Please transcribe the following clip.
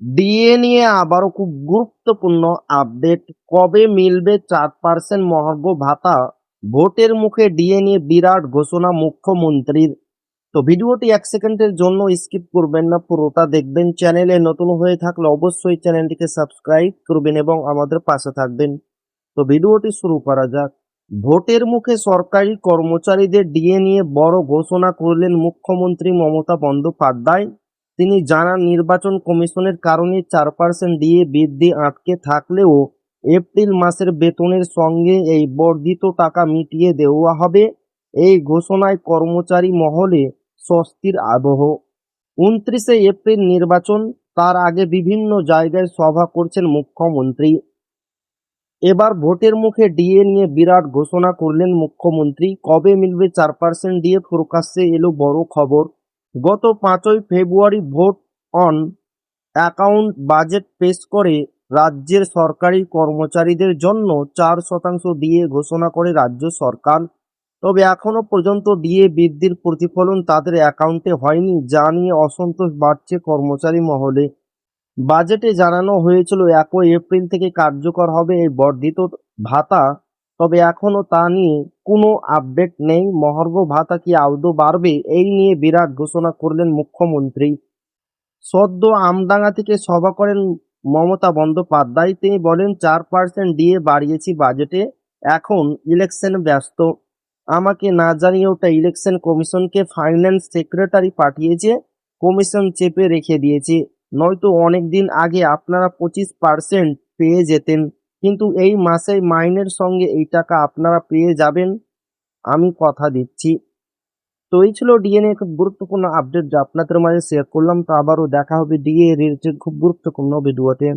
DA নিয়ে আবারও খুব গুরুত্বপূর্ণ আপডেট। কবে মিলবে 4% মহার্ঘ ভাতা? ভোটের মুখে ডিএ নিয়ে বিরাট ঘোষণা মুখ্যমন্ত্রীর। তো ভিডিওটি 1 সেকেন্ডের জন্য স্কিপ করবেন না, পুরোটা দেখবেন। চ্যানেলে নতুন হয়ে থাকলে অবশ্যই চ্যানেলটিকে সাবস্ক্রাইব করবেন এবং আমাদের পাশে থাকবেন। তো ভিডিওটি শুরু করা যাক। ভোটের মুখে সরকারি কর্মচারীদের ডিএ নিয়ে বড় ঘোষণা করলেন মুখ্যমন্ত্রী মমতা বন্দ্যোপাধ্যায়। তিনি জানান, নির্বাচন কমিশনের কারণে 4% ডিএ বৃদ্ধি আটকে থাকলেও এপ্রিল মাসের বেতনের সঙ্গে এই বর্ধিত টাকা মিটিয়ে দেওয়া হবে। এই ঘোষণায় কর্মচারী মহলে স্বস্তির আবহ। 29শে এপ্রিল নির্বাচন, তার আগে বিভিন্ন জায়গায় সভা করছেন মুখ্যমন্ত্রী। এবার ভোটের মুখে ডিএ নিয়ে বিরাট ঘোষণা করলেন মুখ্যমন্ত্রী। কবে মিলবে 4% ডিএ? প্রকাশ্যে এলো বড় খবর। গত 5ই ফেব্রুয়ারি ভোট অন অ্যাকাউন্ট বাজেট পেশ করে রাজ্যের সরকারি কর্মচারীদের জন্য 4% ডিএ ঘোষণা করে রাজ্য সরকার। তবে এখনো পর্যন্ত ডিএ বৃদ্ধির প্রতিফলন তাদের অ্যাকাউন্টে হয়নি, যা নিয়ে অসন্তোষ বাড়ছে কর্মচারী মহলে। বাজেটে জানানো হয়েছিল 1 এপ্রিল থেকে কার্যকর হবে এই বর্ধিত ভাতা, তবে এখনো তা নিয়ে কোনো আপডেট নেই। মহার্ঘ ভাতা কি আদৌ বাড়বে, এই নিয়ে বিরাট ঘোষণা করলেন মুখ্যমন্ত্রী। সদ্য আমডাঙ্গা থেকে সভা করেন মমতা বন্দ্যোপাধ্যায়। তিনি বলেন, 4% ডিএ বাড়িয়েছি বাজেটে, এখন ইলেকশন ব্যস্ত। আমাকে না জানিয়ে ওটা ইলেকশন কমিশনকে ফাইন্যান্স সেক্রেটারি পাঠিয়েছে, কমিশন চেপে রেখে দিয়েছে। নয়তো অনেক দিন আগে আপনারা 25% পেয়ে যেতেন, কিন্তু এই মাসে মাইনের সঙ্গে এই টাকা আপনারা পেয়ে যাবেন, আমি কথা দিচ্ছি। তো এই ছিল ডিএনএ খুব গুরুত্বপূর্ণ আপডেট যা আপনাদের মাঝে শেয়ার করলাম। তো আবারও দেখা হবে ডিএ রিলেটেড খুব গুরুত্বপূর্ণ ভিডিওতে।